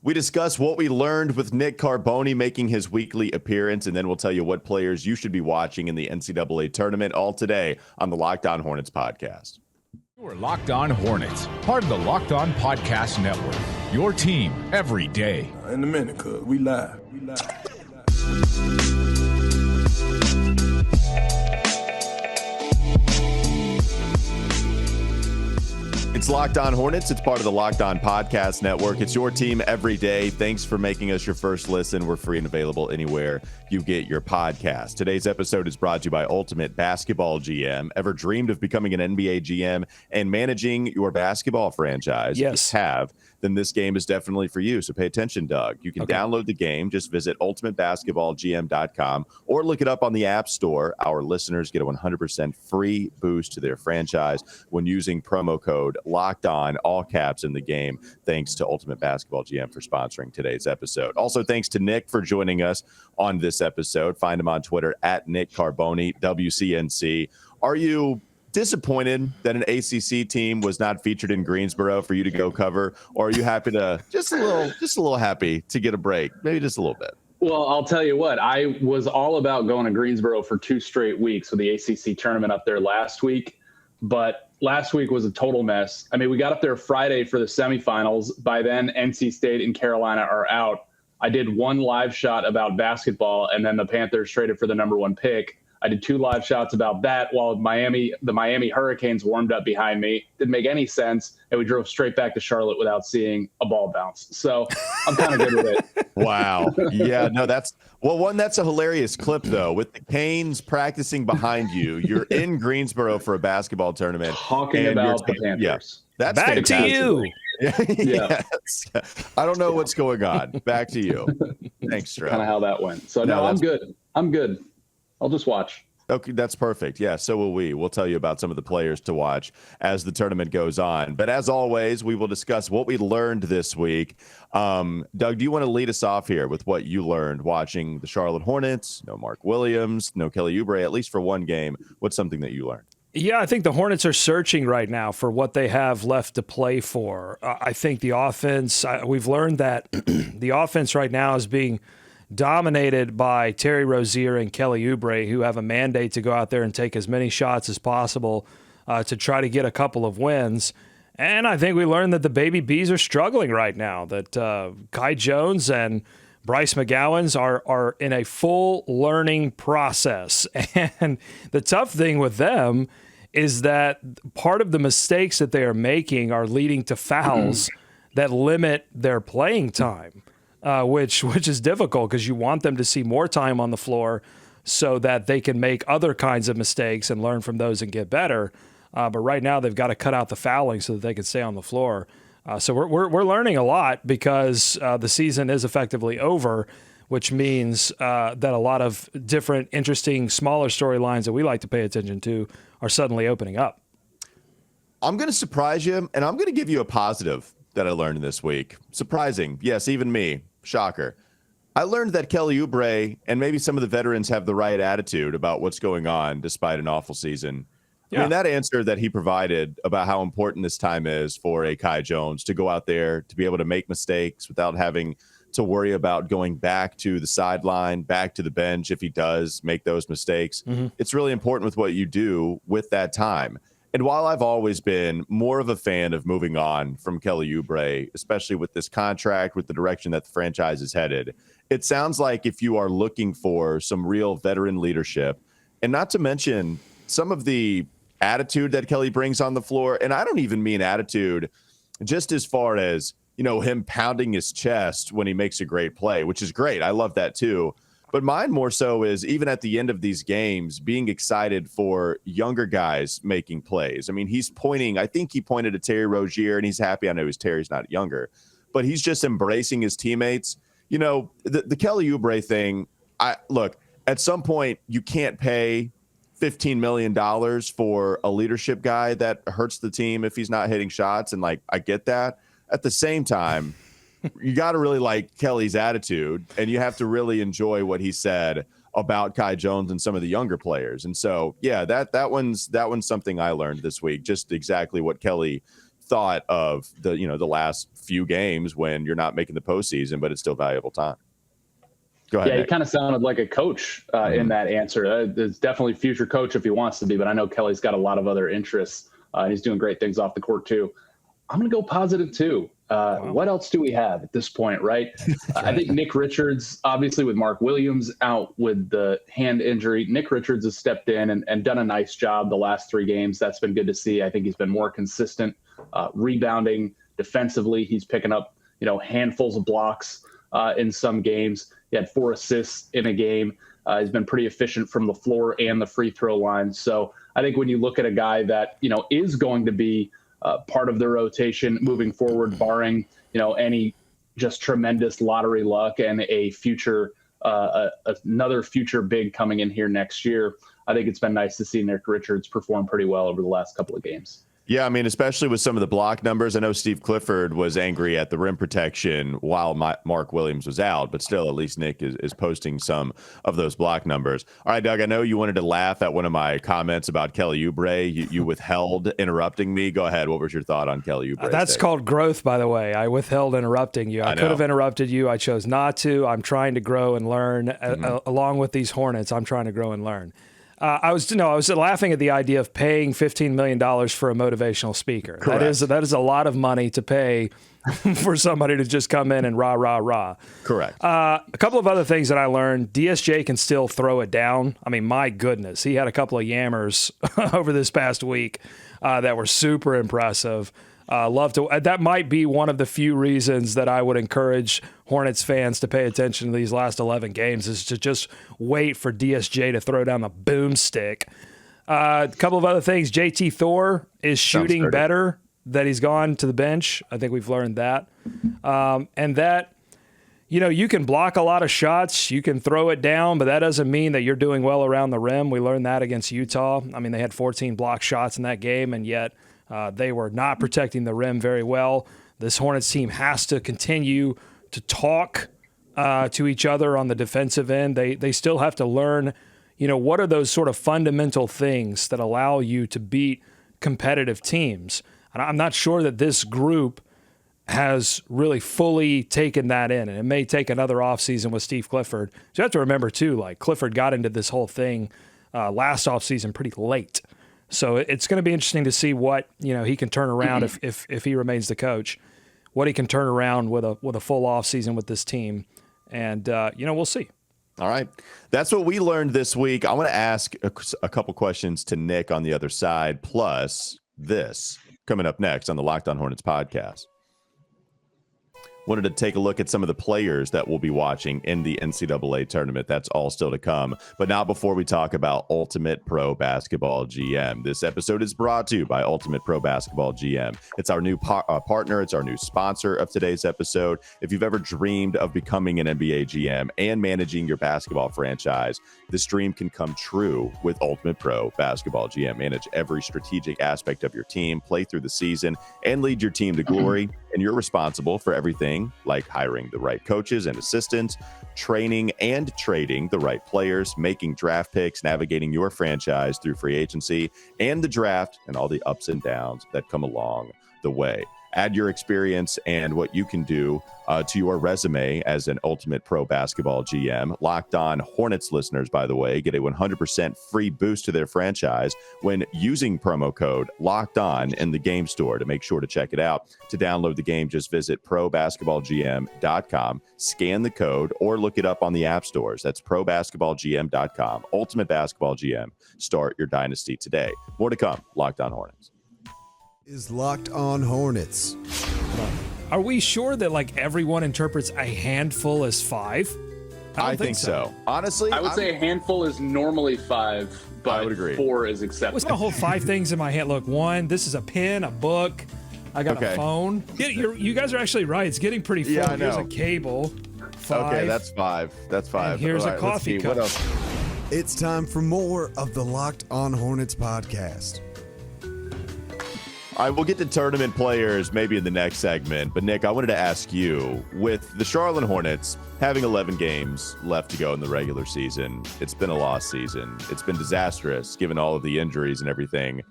We discuss what we learned with Nick Carboni making his weekly appearance, and then we'll tell you what players you should be watching in the NCAA tournament, all today on the Locked On Hornets podcast. You're Locked On Hornets, part of the Locked On Podcast Network, your team every day. In a minute, cuz we live. It's Locked On Hornets. It's part of the Locked On Podcast Network. It's your team every day. Thanks for making us your first listen. We're free and available anywhere you get your podcast. Today's episode is brought to you by Ultimate Basketball GM. Ever dreamed of becoming an NBA GM and managing your basketball franchise? Yes. If you have, then this game is definitely for you. So pay attention, Doug. You can download the game. Just visit ultimatebasketballgm.com or look it up on the App Store. Our listeners get a 100% free boost to their franchise when using promo code Locked On, all caps in the game. Thanks to Ultimate Basketball GM for sponsoring today's episode. Also, thanks to Nick for joining us on this episode. Find him on Twitter at Nick Carboni, WCNC. Are you disappointed that an ACC team was not featured in Greensboro for you to go cover, or are you happy to just a little happy to get a break, maybe just a little bit? Well, I'll tell you what, I was all about going to Greensboro for 2 straight weeks with the ACC tournament up there last week, but last week was a total mess. I mean, we got up there Friday for the semifinals. By then, NC State and Carolina are out. I did 1 live shot about basketball, and then the Panthers traded for the number 1 pick. I did 2 live shots about that while the Miami Hurricanes warmed up behind me. Didn't make any sense, and we drove straight back to Charlotte without seeing a ball bounce. So I'm kind of good with it. Wow. Yeah, no, that's a hilarious clip, though, with the Canes practicing behind you. You're in Greensboro for a basketball tournament. Talking about the Panthers. Yeah, that's back fantastic. to you. Yeah. Yes. I don't know what's going on. Back to you. Thanks, Stroh. Kind of how that went. So, no, I'm good. I'm good. I'll just watch. Okay, that's perfect. Yeah, so will we. We'll tell you about some of the players to watch as the tournament goes on. But as always, we will discuss what we learned this week. Doug, do you want to lead us off here with what you learned watching the Charlotte Hornets? No Mark Williams, no Kelly Oubre, at least for one game. What's something that you learned? Yeah, I think the Hornets are searching right now for what they have left to play for. I think the offense, we've learned that the offense right now is being dominated by Terry Rozier and Kelly Oubre, who have a mandate to go out there and take as many shots as possible to try to get a couple of wins. And I think we learned that the Baby Bees are struggling right now, that Kai Jones and Bryce McGowens are in a full learning process. And the tough thing with them is that part of the mistakes that they are making are leading to fouls that limit their playing time. Which is difficult because you want them to see more time on the floor so that they can make other kinds of mistakes and learn from those and get better. But right now they've got to cut out the fouling so that they can stay on the floor. So we're learning a lot because the season is effectively over, which means that a lot of different, interesting, smaller storylines that we like to pay attention to are suddenly opening up. I'm going to surprise you, and I'm going to give you a positive that I learned this week. Surprising. Yes, even me. Shocker. I learned that Kelly Oubre and maybe some of the veterans have the right attitude about what's going on despite an awful season. Yeah. I mean, that answer that he provided about how important this time is for a Kai Jones to go out there, to be able to make mistakes without having to worry about going back to the sideline, back to the bench if he does make those mistakes. Mm-hmm. It's really important with what you do with that time. And while I've always been more of a fan of moving on from Kelly Oubre, especially with this contract, with the direction that the franchise is headed, it sounds like if you are looking for some real veteran leadership, and not to mention some of the attitude that Kelly brings on the floor, and I don't even mean attitude just as far as, you know, him pounding his chest when he makes a great play, which is great. I love that too. But mine more so is even at the end of these games, being excited for younger guys making plays. I mean, I think he pointed to Terry Rozier, and he's happy. I know Terry's not younger, but he's just embracing his teammates. You know, the Kelly Oubre thing, look, at some point you can't pay $15 million for a leadership guy that hurts the team if he's not hitting shots. And like, I get that. At the same time, you got to really like Kelly's attitude, and you have to really enjoy what he said about Kai Jones and some of the younger players. And so, yeah, that one's something I learned this week, just exactly what Kelly thought of the last few games when you're not making the postseason, but it's still valuable time. Go ahead. Yeah, he Nick. kind of sounded like a coach in that answer. There's definitely future coach if he wants to be, but I know Kelly's got a lot of other interests, and he's doing great things off the court too. I'm going to go positive too. Wow. What else do we have at this point, right? I think Nick Richards, obviously with Mark Williams out with the hand injury, Nick Richards has stepped in and done a nice job the last 3 games. That's been good to see. I think he's been more consistent, rebounding defensively. He's picking up, handfuls of blocks in some games. He had 4 assists in a game. He's been pretty efficient from the floor and the free throw line. So I think when you look at a guy that, is going to be part of the rotation moving forward, barring, any just tremendous lottery luck and a future, another future big coming in here next year, I think it's been nice to see Nick Richards perform pretty well over the last couple of games. Yeah, I mean, especially with some of the block numbers. I know Steve Clifford was angry at the rim protection while Mark Williams was out, but still, at least Nick is posting some of those block numbers. All right, Doug, I know you wanted to laugh at one of my comments about Kelly Oubre. You withheld interrupting me. Go ahead. What was your thought on Kelly Oubre? That's called growth, by the way. I withheld interrupting you. I could have interrupted you. I chose not to. I'm trying to grow and learn. Along with these Hornets, I'm trying to grow and learn. I was laughing at the idea of paying $15 million for a motivational speaker. Correct. That is a lot of money to pay for somebody to just come in and rah, rah, rah. Correct. A couple of other things that I learned. DSJ can still throw it down. I mean, my goodness. He had a couple of yammers over this past week that were super impressive. That might be one of the few reasons that I would encourage Hornets fans to pay attention to these last 11 games is to just wait for DSJ to throw down the boomstick. A couple of other things. JT Thor is shooting better that he's gone to the bench. I think we've learned that. And that, you can block a lot of shots. You can throw it down, but that doesn't mean that you're doing well around the rim. We learned that against Utah. I mean, they had 14 blocked shots in that game, and yet they were not protecting the rim very well. This Hornets team has to continue to talk to each other on the defensive end. They still have to learn, what are those sort of fundamental things that allow you to beat competitive teams. And I'm not sure that this group has really fully taken that in. And it may take another offseason with Steve Clifford. So you have to remember, too, Clifford got into this whole thing last offseason pretty late. So it's going to be interesting to see what he can turn around if he remains the coach, what he can turn around with a full off season with this team, and we'll see. All right, that's what we learned this week. I want to ask a couple questions to Nick on the other side, plus this coming up next on the Locked On Hornets podcast. Wanted to take a look at some of the players that we'll be watching in the NCAA tournament. That's all still to come. But not before we talk about Ultimate Pro Basketball GM. This episode is brought to you by Ultimate Pro Basketball GM. It's our new partner. It's our new sponsor of today's episode. If you've ever dreamed of becoming an NBA GM and managing your basketball franchise, this dream can come true with Ultimate Pro Basketball GM. Manage every strategic aspect of your team, play through the season, and lead your team to glory. And you're responsible for everything like hiring the right coaches and assistants, training and trading the right players, making draft picks, navigating your franchise through free agency and the draft, and all the ups and downs that come along the way. Add your experience and what you can do to your resume as an Ultimate Pro Basketball GM. Locked On Hornets listeners, by the way, get a 100% free boost to their franchise when using promo code Locked On in the game store. To make sure to check it out. To download the game, just visit probasketballgm.com, scan the code, or look it up on the app stores. That's probasketballgm.com. Ultimate Basketball GM. Start your dynasty today. More to come. Locked On Hornets is Locked On Hornets. Are we sure that everyone interprets a handful as 5? I think so. Honestly, I would say a handful is normally 5, but I would agree. 4 is acceptable. What's going to hold 5 things in my hand? Look, 1, this is a pen, a book. I got a phone. Yeah, you guys are actually right. It's getting pretty full. Yeah, I know. Here's a cable. 5. Okay, that's 5. That's 5. And here's a coffee cup. What else? It's time for more of the Locked On Hornets podcast. All right, we'll get to tournament players maybe in the next segment. But, Nick, I wanted to ask you, with the Charlotte Hornets having 11 games left to go in the regular season, it's been a lost season. It's been disastrous given all of the injuries and everything.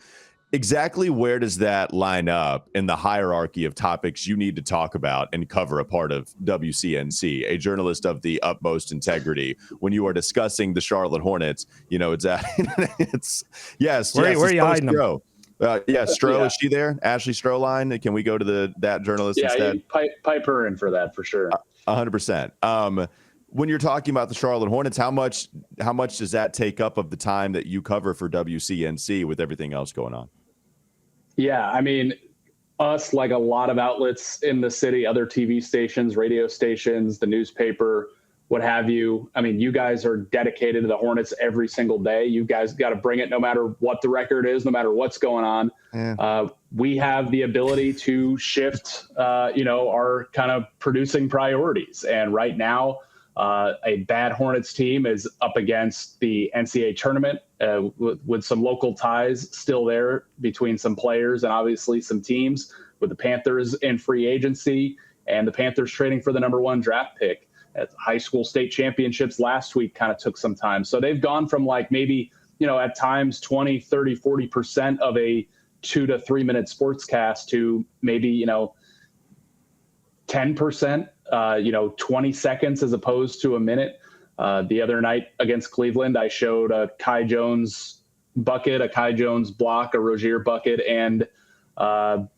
Exactly where does that line up in the hierarchy of topics you need to talk about and cover a part of WCNC, a journalist of the utmost integrity, when you are discussing the Charlotte Hornets? You know, it's yes. Where are you hiding them? Stro, is she there? Ashley Stroline. Can we go to that journalist instead? Pipe her in for that for sure. 100%. When you're talking about the Charlotte Hornets, how much does that take up of the time that you cover for WCNC with everything else going on? Yeah, I mean, us, like a lot of outlets in the city, other TV stations, radio stations, the newspaper, what have you. I mean, you guys are dedicated to the Hornets every single day. You guys got to bring it no matter what the record is, no matter what's going on. Yeah. We have the ability to shift, our kind of producing priorities. And right now, a bad Hornets team is up against the NCAA tournament with some local ties still there between some players and obviously some teams, with the Panthers in free agency and the Panthers trading for the number 1 draft pick. At high school state championships last week kind of took some time. So they've gone from like maybe, at times 20, 30, 40% of a 2 to 3 minute sportscast to maybe, 10%. 20 seconds as opposed to a minute. The other night against Cleveland, I showed a Kai Jones bucket, a Kai Jones block, a Rozier bucket, and who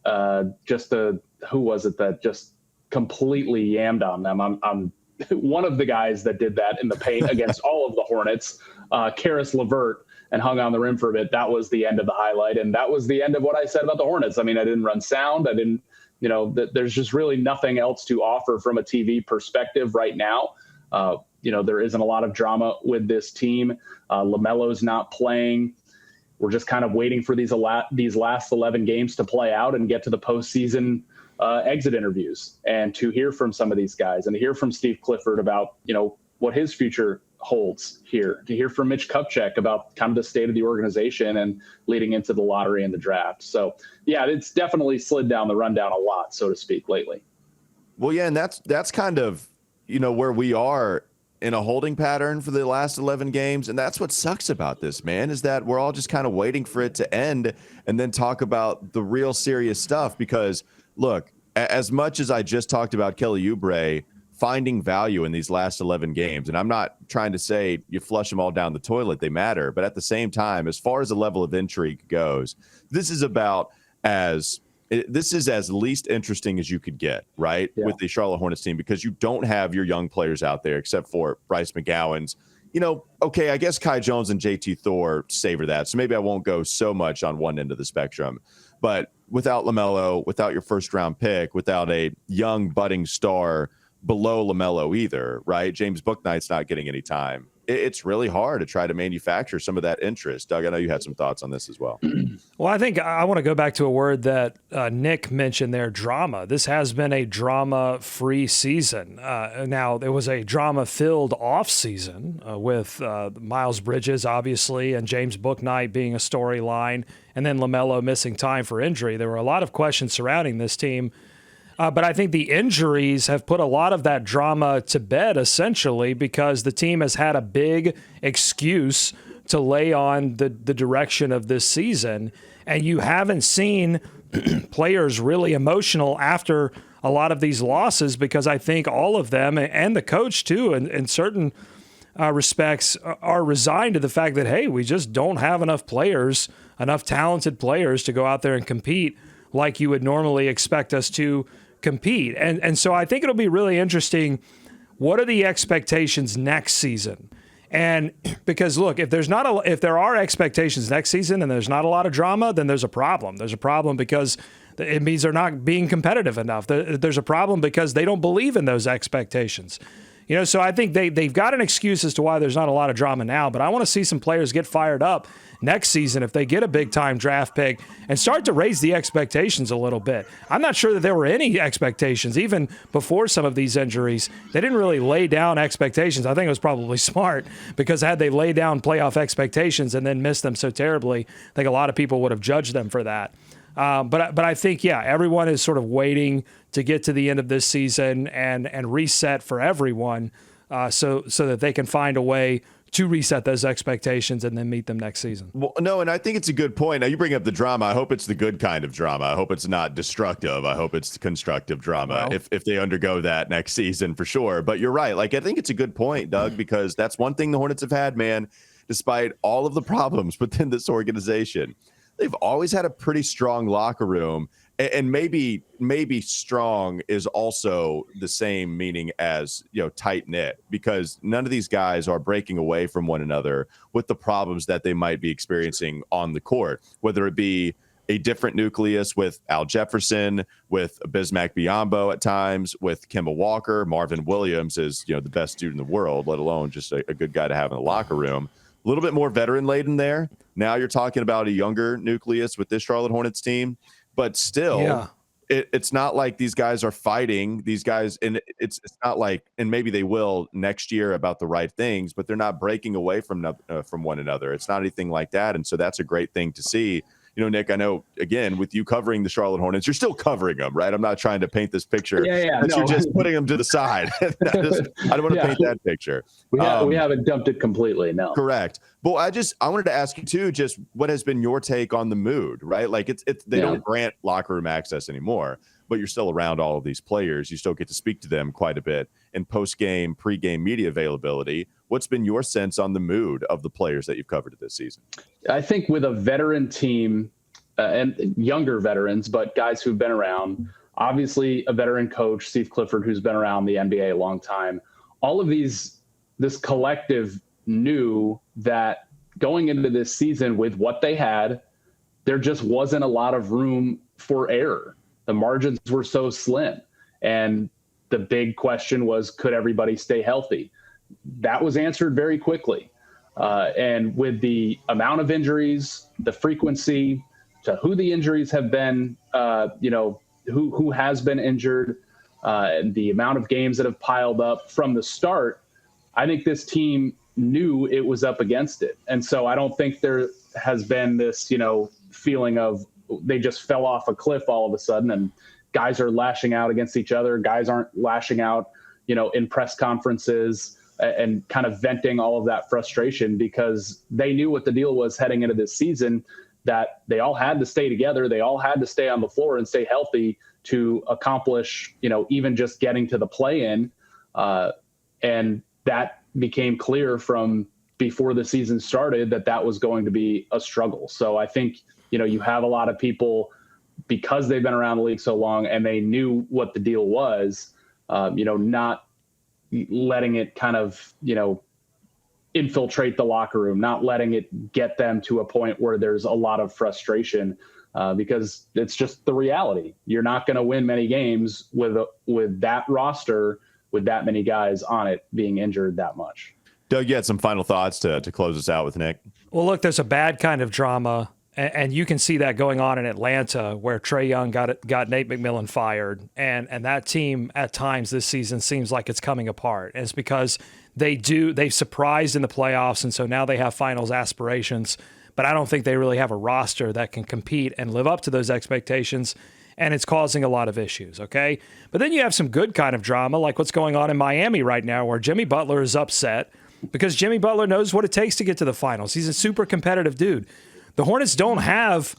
was it that just completely yammed on them? I'm one of the guys that did that in the paint against all of the Hornets, Karis LeVert, and hung on the rim for a bit. That was the end of the highlight, and that was the end of what I said about the Hornets. I mean, I didn't run sound. I didn't. There's just really nothing else to offer from a TV perspective right now. There isn't a lot of drama with this team. LaMelo's not playing. We're just kind of waiting for these last 11 games to play out and get to the postseason exit interviews and to hear from some of these guys and to hear from Steve Clifford about, what his future holds here, to hear from Mitch Kupchak about kind of the state of the organization and leading into the lottery and the draft. So, yeah, it's definitely slid down the rundown a lot, so to speak, lately. Well, yeah, and that's kind of, where we are in a holding pattern for the last 11 games. And that's what sucks about this, man, is that we're all just kind of waiting for it to end and then talk about the real serious stuff. Because, look, as much as I just talked about Kelly Oubre finding value in these last 11 games, and I'm not trying to say you flush them all down the toilet, they matter, but at the same time, as far as the level of intrigue goes, this is as least interesting as you could get, right? Yeah. With the Charlotte Hornets team, because you don't have your young players out there except for Bryce McGowan's. Okay, I guess Kai Jones and JT Thor savor that, so maybe I won't go so much on one end of the spectrum. But without LaMelo, without your first-round pick, without a young budding star below LaMelo either, right? James Bouknight's not getting any time. It's really hard to try to manufacture some of that interest. Doug, I know you had some thoughts on this as well. Well, I think I want to go back to a word that Nick mentioned there, drama. This has been a drama-free season. Now, there was a drama-filled off-season with Miles Bridges, obviously, and James Bouknight being a storyline, and then LaMelo missing time for injury. There were a lot of questions surrounding this team. But I think the injuries have put a lot of that drama to bed, essentially, because the team has had a big excuse to lay on the direction of this season. And you haven't seen players really emotional after a lot of these losses, because I think all of them, and the coach too, in certain respects, are resigned to the fact that, hey, we just don't have enough players, enough talented players to go out there and compete like you would normally expect us to compete. And so I think it'll be really interesting. What are the expectations next season? And because, look, if there are expectations next season and there's not a lot of drama, then there's a problem. There's a problem because it means they're not being competitive enough. There's a problem because they don't believe in those expectations. So I think they've got an excuse as to why there's not a lot of drama now, but I want to see some players get fired up next season if they get a big-time draft pick and start to raise the expectations a little bit. I'm not sure that there were any expectations, even before some of these injuries. They didn't really lay down expectations. I think it was probably smart, because had they laid down playoff expectations and then missed them so terribly, I think a lot of people would have judged them for that. But I think, yeah, everyone is sort of waiting to get to the end of this season and reset for everyone so that they can find a way to reset those expectations and then meet them next season. Well, no, and I think it's a good point. Now, you bring up the drama. I hope it's the good kind of drama. I hope it's not destructive. I hope it's constructive drama if they undergo that next season for sure. But you're right. Like, I think it's a good point, Doug, because that's one thing the Hornets have had, man, despite all of the problems within this organization. They've always had a pretty strong locker room. And maybe strong is also the same meaning as, tight knit, because none of these guys are breaking away from one another with the problems that they might be experiencing on the court, whether it be a different nucleus with Al Jefferson, with Bismack Biyombo at times, with Kemba Walker. Marvin Williams is, the best dude in the world, let alone just a good guy to have in the locker room. A little bit more veteran laden there. Now you're talking about a younger nucleus with this Charlotte Hornets team. But still, it's not like these guys are fighting these guys. And it's not like, and maybe they will next year about the right things, but they're not breaking away from one another. It's not anything like that. And so that's a great thing to see. Nick, I know, again, with you covering the Charlotte Hornets, you're still covering them, right? I'm not trying to paint this picture. You're just putting them to the side. I don't want to paint that picture. We haven't dumped it completely, no. Correct. But I wanted to ask you, too, just what has been your take on the mood, right? Like, they don't grant locker room access anymore, but you're still around all of these players. You still get to speak to them quite a bit in post-game, pre-game media availability. What's been your sense on the mood of the players that you've covered this season? I think with a veteran team and younger veterans, but guys who've been around, obviously a veteran coach, Steve Clifford, who's been around the NBA a long time, all of this collective knew that going into this season with what they had, there just wasn't a lot of room for error. The margins were so slim. And the big question was, could everybody stay healthy? That was answered very quickly. And with the amount of injuries, the frequency, to who the injuries have been, who has been injured, and the amount of games that have piled up from the start, I think this team knew it was up against it. And so I don't think there has been this, feeling of they just fell off a cliff all of a sudden and guys are lashing out against each other. Guys aren't lashing out, in press conferences and kind of venting all of that frustration, because they knew what the deal was heading into this season, that they all had to stay together. They all had to stay on the floor and stay healthy to accomplish, even just getting to the play-in. And that became clear from before the season started that was going to be a struggle. So I think, you have a lot of people, because they've been around the league so long and they knew what the deal was, not letting it kind of, infiltrate the locker room, not letting it get them to a point where there's a lot of frustration, because it's just the reality. You're not going to win many games with that roster, with that many guys on it being injured that much. Doug, you had some final thoughts to close us out with, Nick? Well, look, there's a bad kind of drama, and you can see that going on in Atlanta, where Trae Young got Nate McMillan fired, and that team at times this season seems like it's coming apart. And it's because they've surprised in the playoffs, and so now they have finals aspirations, but I don't think they really have a roster that can compete and live up to those expectations, and it's causing a lot of issues, okay? But then you have some good kind of drama, like what's going on in Miami right now, where Jimmy Butler is upset because Jimmy Butler knows what it takes to get to the finals. He's a super competitive dude. The Hornets don't have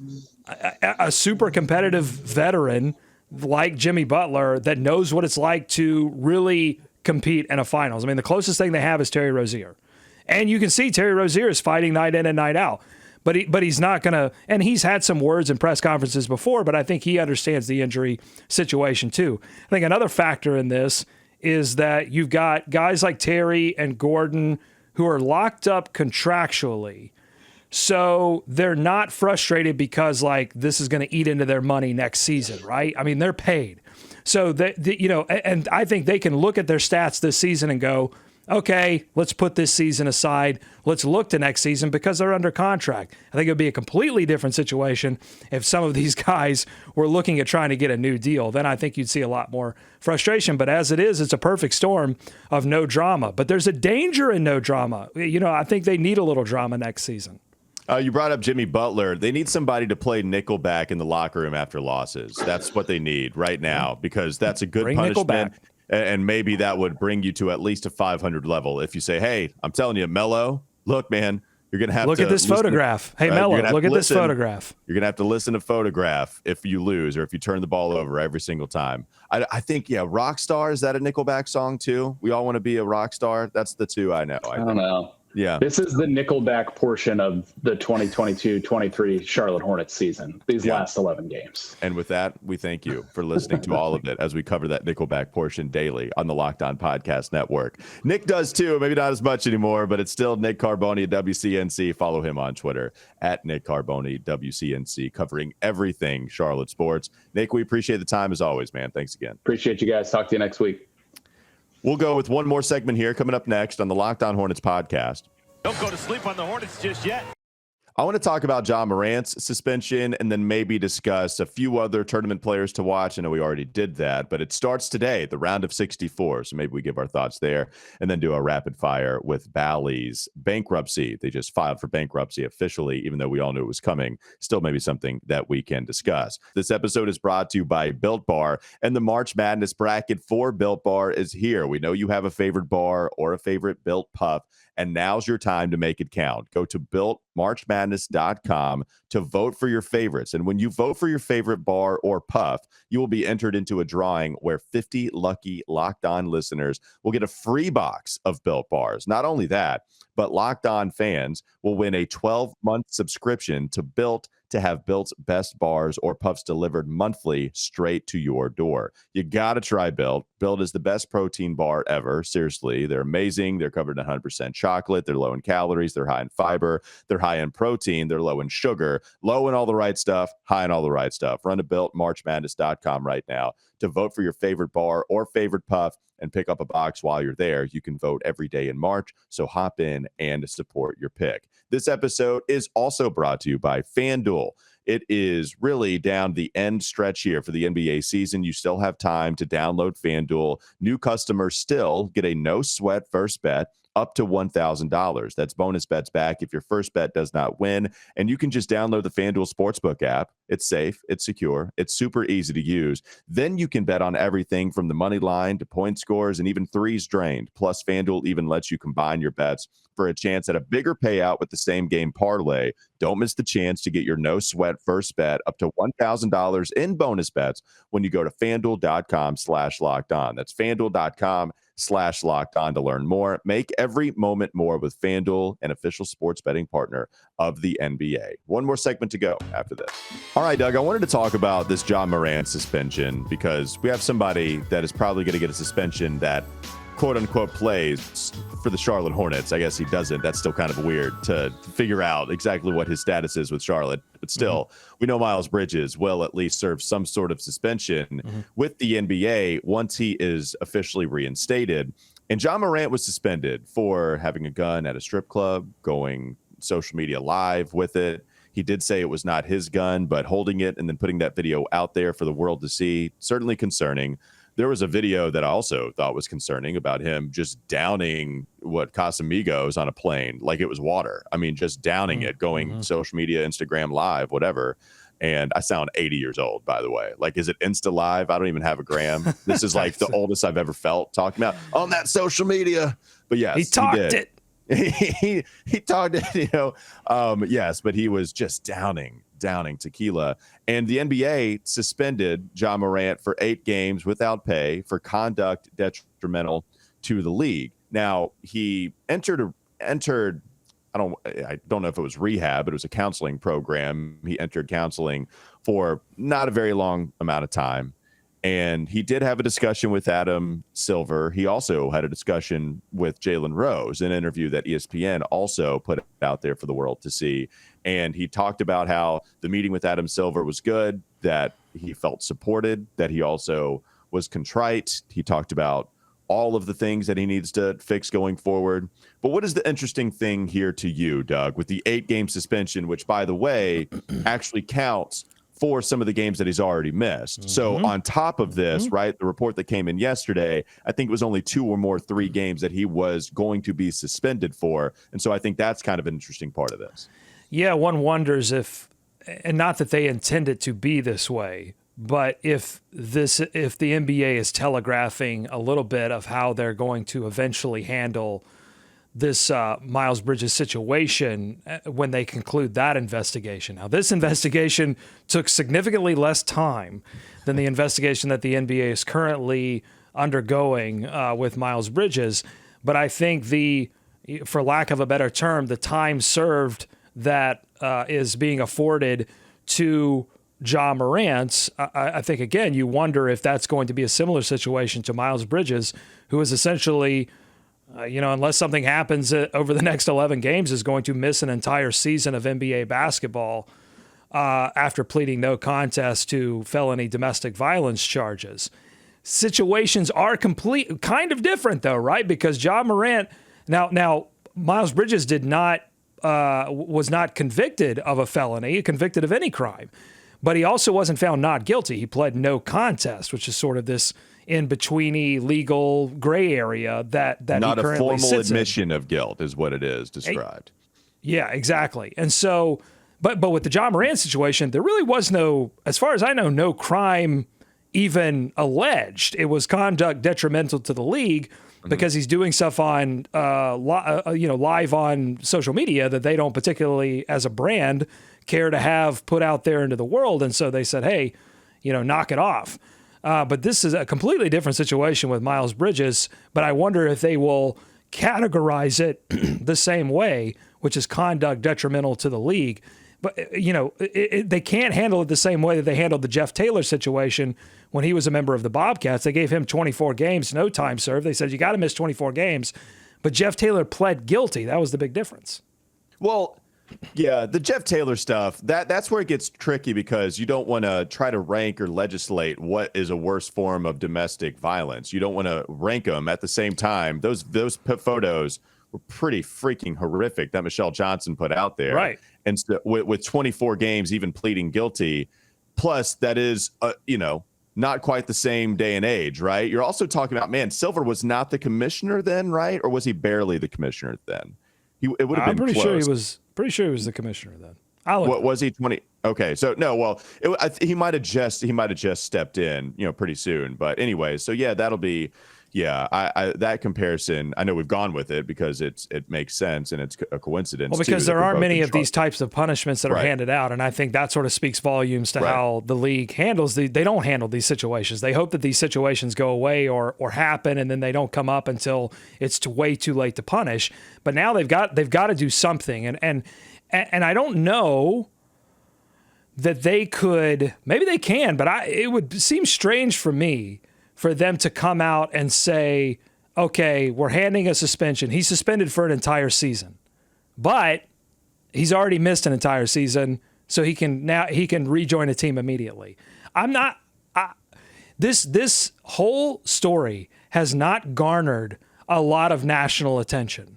a super competitive veteran like Jimmy Butler that knows what it's like to really compete in a finals. I mean, the closest thing they have is Terry Rozier. And you can see Terry Rozier is fighting night in and night out. But he's not going to, and he's had some words in press conferences before, but I think he understands the injury situation too. I think another factor in this is that you've got guys like Terry and Gordon who are locked up contractually. So they're not frustrated because like this is going to eat into their money next season, right? I mean, they're paid. So and I think they can look at their stats this season and go, okay, let's put this season aside. Let's look to next season because they're under contract. I think it would be a completely different situation if some of these guys were looking at trying to get a new deal. Then I think you'd see a lot more frustration. But as it is, it's a perfect storm of no drama. But there's a danger in no drama. I think they need a little drama next season. You brought up Jimmy Butler. They need somebody to play nickelback in the locker room after losses. That's what they need right now, because that's a good punishment. And maybe that would bring you to at least a 500 level. If you say, hey, I'm telling you, Melo, look, man, you're going to have to look at this photograph. Hey, Melo, look at this photograph. You're going to have to listen to Photograph if you lose or if you turn the ball over every single time. I think, Rockstar, is that a Nickelback song too? We all want to be a rock star. That's the two I know. I don't know. Yeah. This is the Nickelback portion of the 2022-23 Charlotte Hornets season, these last 11 games. And with that, we thank you for listening to all of it as we cover that Nickelback portion daily on the Locked On Podcast Network. Nick does too, maybe not as much anymore, but it's still Nick Carboni at WCNC. Follow him on Twitter at Nick Carboni WCNC, covering everything Charlotte sports. Nick, we appreciate the time as always, man. Thanks again. Appreciate you guys. Talk to you next week. We'll go with one more segment here coming up next on the Locked On Hornets podcast. Don't go to sleep on the Hornets just yet. I want to talk about Ja Morant's suspension and then maybe discuss a few other tournament players to watch. I know we already did that, but it starts today, the round of 64. So maybe we give our thoughts there and then do a rapid fire with Bally's bankruptcy. They just filed for bankruptcy officially, even though we all knew it was coming. Still maybe something that we can discuss. This episode is brought to you by Built Bar, and the March Madness bracket for Built Bar is here. We know you have a favorite bar or a favorite Built Puff, and now's your time to make it count. Go to BuiltMarchMadness.com to vote for your favorites. And when you vote for your favorite bar or puff, you will be entered into a drawing where 50 lucky Locked On listeners will get a free box of Built Bars. Not only that, but Locked On fans will win a 12-month subscription to Built to have Built's best bars or puffs delivered monthly straight to your door. You got to try Built. Built is the best protein bar ever. Seriously, they're amazing. They're covered in 100% chocolate. They're low in calories. They're high in fiber. They're high in protein. They're low in sugar. Low in all the right stuff. High in all the right stuff. Run to BuiltMarchMadness.com right now to vote for your favorite bar or favorite puff and pick up a box while you're there. You can vote every day in March, so hop in and support your pick. This episode is also brought to you by FanDuel. It is really down the end stretch here for the NBA season. You still have time to download FanDuel. New customers still get a no-sweat first bet up to $1,000. That's bonus bets back if your first bet does not win. And you can just download the FanDuel Sportsbook app. It's safe, it's secure, it's super easy to use. Then you can bet on everything from the money line to point scores and even threes drained. Plus, FanDuel even lets you combine your bets for a chance at a bigger payout with the same game parlay. Don't miss the chance to get your no-sweat first bet up to $1,000 in bonus bets when you go to FanDuel.com/lockedon. That's FanDuel.com/lockedon to learn more. Make every moment more with FanDuel, an official sports betting partner of the NBA. One more segment to go after this. All right, Doug, I wanted to talk about this Ja Morant suspension because we have somebody that is probably going to get a suspension that quote-unquote plays for the Charlotte Hornets. I guess he doesn't. That's still kind of weird to figure out exactly what his status is with Charlotte. But still, we know Miles Bridges will at least serve some sort of suspension with the NBA once he is officially reinstated. And Ja Morant was suspended for having a gun at a strip club, going social media live with it. He did say it was not his gun, but holding it and then putting that video out there for the world to see, certainly concerning. There was a video that I also thought was concerning about him just downing Casamigos on a plane like it was water. I mean, just downing it, going social media, Instagram live, whatever. And I sound 80 years old, by the way. Like, is it Insta Live? I don't even have a gram. This is like the oldest I've ever felt talking about on that social media. But yes, he talked it. He talked it, yes, but he was just downing tequila. And the NBA suspended Ja Morant for 8 games without pay for conduct detrimental to the league. Now, he entered I don't know if it was rehab, but it was a counseling program. He entered counseling for not a very long amount of time. And he did have a discussion with Adam Silver. He also had a discussion with Jalen Rose, an interview that ESPN also put out there for the world to see. And he talked about how the meeting with Adam Silver was good, that he felt supported, that he also was contrite. He talked about all of the things that he needs to fix going forward. But what is the interesting thing here to you, Doug, with the 8-game suspension, which, by the way, actually counts for some of the games that he's already missed. So on top of this, right, the report that came in yesterday, I think it was only 2 or more 3 games that he was going to be suspended for. And so I think that's kind of an interesting part of this. Yeah, one wonders if, and not that they intend it to be this way, But if the NBA is telegraphing a little bit of how they're going to eventually handle this Miles Bridges situation when they conclude that investigation. Now, this investigation took significantly less time than the investigation that the NBA is currently undergoing with Miles Bridges. But I think for lack of a better term, the time served that is being afforded to Ja Morant, I think, again, you wonder if that's going to be a similar situation to Miles Bridges, who is essentially, unless something happens over the next 11 games, is going to miss an entire season of NBA basketball after pleading no contest to felony domestic violence charges. Situations are kind of different, though, right? Because Ja Morant, now Miles Bridges was not convicted of a felony, convicted of any crime. But he also wasn't found not guilty. He pled no contest, which is sort of this in-betweeny legal gray area that not he currently a formal sits admission of guilt is what it is described. Yeah, exactly. And so, but with the Ja Morant situation, there really was as far as I know, no crime even alleged. It was conduct detrimental to the league because he's doing stuff on live on social media that they don't particularly, as a brand, care to have put out there into the world. And so they said, hey, knock it off. But this is a completely different situation with Miles Bridges. But I wonder if they will categorize it the same way, which is conduct detrimental to the league. But, they can't handle it the same way that they handled the Jeff Taylor situation when he was a member of the Bobcats. They gave him 24 games, no time served. They said, you got to miss 24 games. But Jeff Taylor pled guilty. That was the big difference. Well, yeah, the Jeff Taylor stuff, that's where it gets tricky because you don't want to try to rank or legislate what is a worse form of domestic violence. You don't want to rank them at the same time. Those photos were pretty freaking horrific that Michelle Johnson put out there. Right. And so with 24 games, even pleading guilty, plus that is, not quite the same day and age, right? You're also talking about, Silver was not the commissioner then, right? Or was he barely the commissioner then? It would have been pretty close. sure he was. Pretty sure he was the commissioner then. What was he? 20? Okay, so no. Well, he might have just stepped in, pretty soon. But anyway, so yeah, that'll be, I that comparison. I know we've gone with it because it makes sense and it's a coincidence. Well, because there aren't many of these types of punishments that are handed out, and I think that sort of speaks volumes to how the league handles they don't handle these situations. They hope that these situations go away or happen, and then they don't come up until it's way too late to punish. But now they've got to do something, and I don't know that they could. Maybe they can, but it would seem strange for me for them to come out and say, okay, we're handing a suspension. He's suspended for an entire season, but he's already missed an entire season, so he can rejoin a team immediately. This whole story has not garnered a lot of national attention.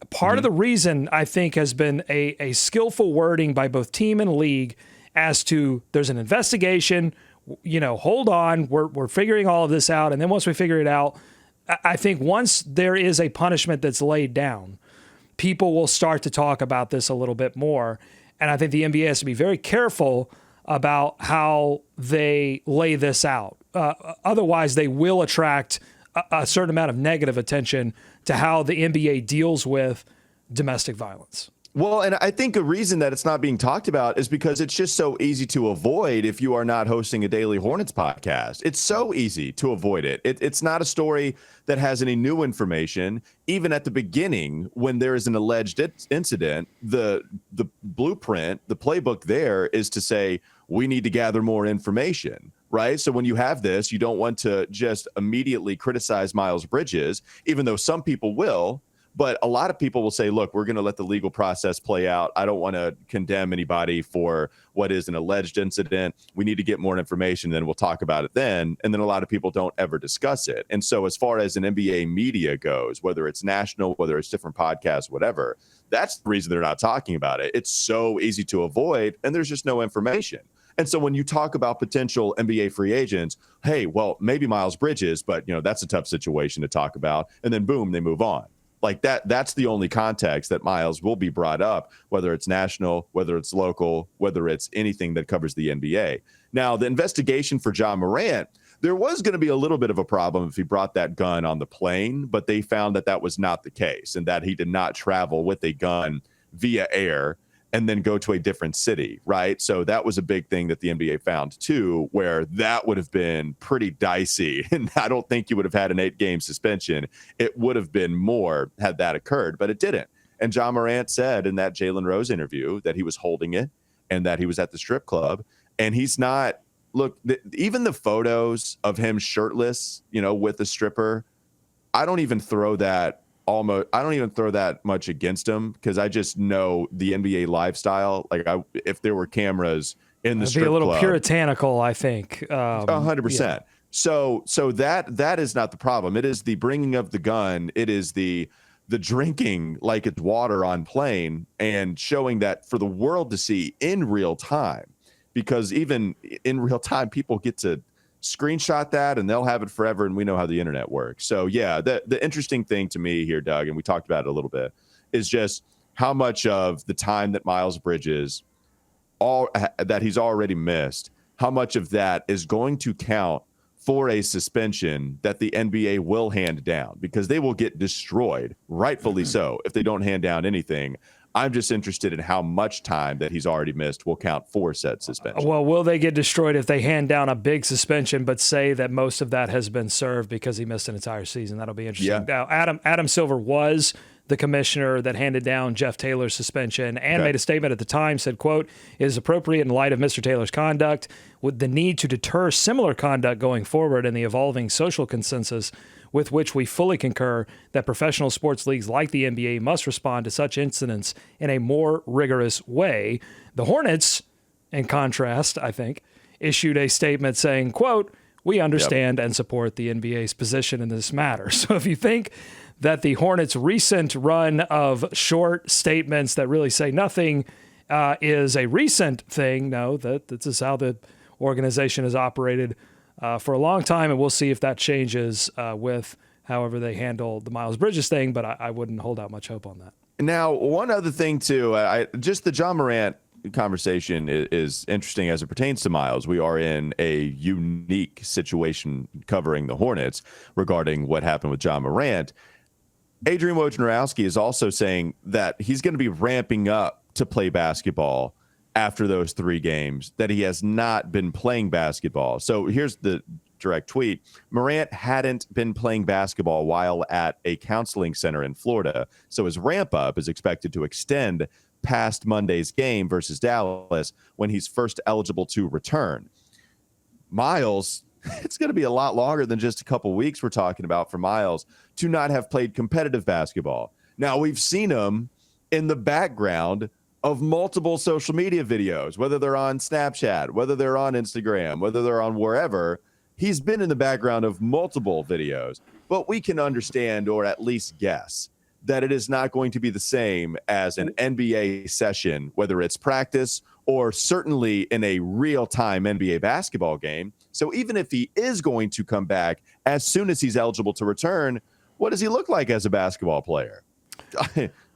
Part of the reason, I think, has been a skillful wording by both team and league as to there's an investigation, hold on, we're figuring all of this out. And then once we figure it out, I think once there is a punishment that's laid down, people will start to talk about this a little bit more. And I think the NBA has to be very careful about how they lay this out. Otherwise, they will attract a certain amount of negative attention to how the NBA deals with domestic violence. Well, and I think a reason that it's not being talked about is because it's just so easy to avoid if you are not hosting a Daily Hornets podcast. It's so easy to avoid it. It's not a story that has any new information. Even at the beginning, when there is an alleged incident, the blueprint, the playbook there is to say, we need to gather more information, right? So when you have this, you don't want to just immediately criticize Miles Bridges, even though some people will. But a lot of people will say, look, we're going to let the legal process play out. I don't want to condemn anybody for what is an alleged incident. We need to get more information, then we'll talk about it then. And then a lot of people don't ever discuss it. And so as far as an NBA media goes, whether it's national, whether it's different podcasts, whatever, that's the reason they're not talking about it. It's so easy to avoid, and there's just no information. And so when you talk about potential NBA free agents, hey, well, maybe Miles Bridges, but that's a tough situation to talk about. And then boom, they move on. Like that's the only context that Miles will be brought up, whether it's national, whether it's local, whether it's anything that covers the NBA. Now, the investigation for Ja Morant, there was going to be a little bit of a problem if he brought that gun on the plane, but they found that that was not the case and that he did not travel with a gun via air and then go to a different city, right? So that was a big thing that the NBA found too, where that would have been pretty dicey. And I don't think you would have had an 8-game suspension. It would have been more had that occurred, but it didn't. And Ja Morant said in that Jalen Rose interview that he was holding it and that he was at the strip club. And he's not, look, even the photos of him shirtless, with a stripper, I don't even throw that much against him because I just know the NBA lifestyle. Like if there were cameras in the strip club, be a little puritanical, I think. 100%. Yeah. So that is not the problem. It is the bringing of the gun. It is the drinking like it's water on plane and showing that for the world to see in real time, because even in real time, people get to screenshot that and they'll have it forever, and we know how the internet works. So yeah, the interesting thing to me here, Doug, and we talked about it a little bit, is just how much of the time that Miles Bridges that he's already missed, how much of that is going to count for a suspension that the NBA will hand down, because they will get destroyed, rightfully so, if they don't hand down anything. I'm just interested in how much time that he's already missed will count for said suspension. Well, will they get destroyed if they hand down a big suspension, but say that most of that has been served because he missed an entire season? That'll be interesting. Yeah. Now, Adam Silver was the commissioner that handed down Jeff Taylor's suspension and made a statement at the time, said, quote, "It is appropriate in light of Mr. Taylor's conduct with the need to deter similar conduct going forward and the evolving social consensus with which we fully concur that professional sports leagues like the NBA must respond to such incidents in a more rigorous way." The Hornets, in contrast, I think, issued a statement saying, quote, "We understand and support the NBA's position in this matter." So if you think that the Hornets' recent run of short statements that really say nothing is a recent thing, no, this is how the organization has operated for a long time, and we'll see if that changes with however they handle the Miles Bridges thing, but I wouldn't hold out much hope on that. Now, one other thing, too, just the Ja Morant conversation is interesting as it pertains to Miles. We are in a unique situation covering the Hornets regarding what happened with Ja Morant. Adrian Wojnarowski is also saying that he's going to be ramping up to play basketball after those 3 games, that he has not been playing basketball. So here's the direct tweet. Morant hadn't been playing basketball while at a counseling center in Florida, so his ramp up is expected to extend past Monday's game versus Dallas when he's first eligible to return. Miles, it's going to be a lot longer than just a couple weeks we're talking about for Miles to not have played competitive basketball. Now, we've seen him in the background of multiple social media videos, whether they're on Snapchat, whether they're on Instagram, whether they're on wherever. He's been in the background of multiple videos, but we can understand, or at least guess, that it is not going to be the same as an NBA session, whether it's practice or certainly in a real-time NBA basketball game. So even if he is going to come back as soon as he's eligible to return, what does he look like as a basketball player?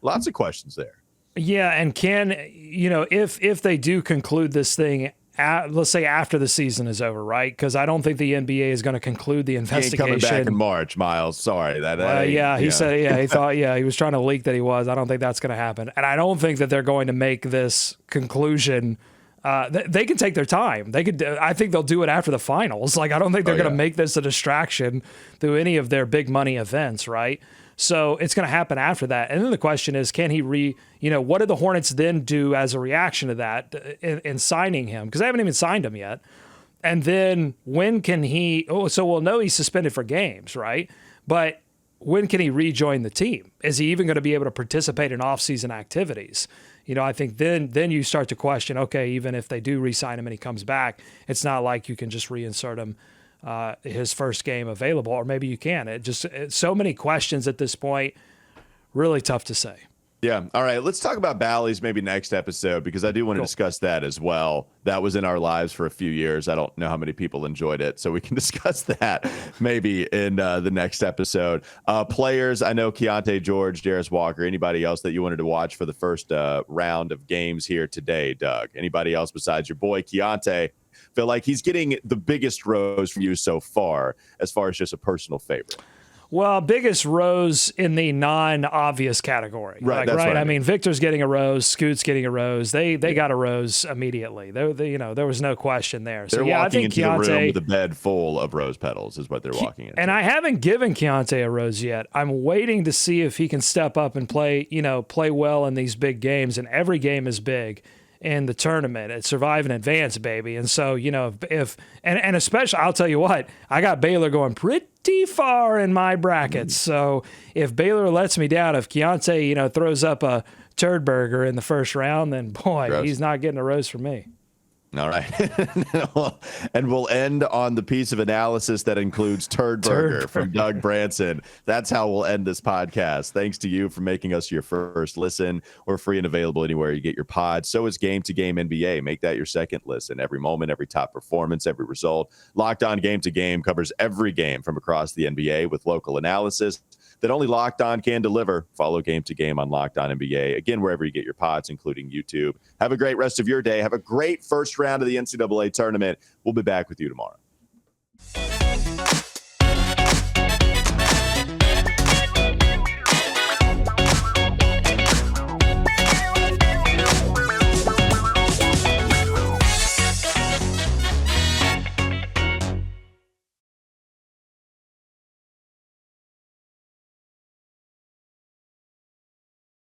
Lots of questions there. Yeah, and if they do conclude this thing, let's say after the season is over, right? Because I don't think the NBA is going to conclude the investigation. He ain't coming back in March, Miles. Sorry. He said, he thought, he was trying to leak that he was. I don't think that's going to happen. And I don't think that they're going to make this conclusion. They can take their time. I think they'll do it after the finals. Like, I don't think they're going to make this a distraction through any of their big money events, right? So it's going to happen after that. And then the question is, can he what did the Hornets then do as a reaction to that in signing him? Because they haven't even signed him yet. And then when can so we'll know he's suspended for games, right? But when can he rejoin the team? Is he even going to be able to participate in off-season activities? I think then you start to question, okay, even if they do re-sign him and he comes back, it's not like you can just reinsert him his first game available, or maybe you can. So many questions at this point, really tough to say. Yeah. All right. Let's talk about Bally's maybe next episode, because I do want to discuss that as well. That was in our lives for a few years. I don't know how many people enjoyed it, so we can discuss that maybe in the next episode. Players, I know Keontae George, Darius Walker, anybody else that you wanted to watch for the first round of games here today, Doug? Anybody else besides your boy Keontae? Feel like he's getting the biggest rose from you so far as just a personal favorite. Well, biggest rose in the non-obvious category. Right, that's right. I mean, Victor's getting a rose, Scoot's getting a rose. They got a rose immediately. There was no question there. So, they're I walking think into Keontae, the room with a bed full of rose petals is what they're walking into. And I haven't given Keontae a rose yet. I'm waiting to see if he can step up and play well in these big games. And every game is big in the tournament. It's survive and advance, baby. And so, if especially, I'll tell you what, I got Baylor going pretty far in my brackets. So if Baylor lets me down, if Keontae, throws up a turd burger in the first round, then boy, Gross. He's not getting a rose from me. All right. And we'll end on the piece of analysis that includes Turd Burger from Doug Branson. That's how we'll end this podcast. Thanks to you for making us your first listen. We're free and available anywhere you get your pod. So is Game to Game NBA. Make that your second listen. Every moment, every top performance, every result. Locked On Game to Game covers every game from across the NBA with local analysis that only Locked On can deliver. Follow Game to Game on Locked On NBA. Again, wherever you get your pods, including YouTube. Have a great rest of your day. Have a great first round of the NCAA tournament. We'll be back with you tomorrow.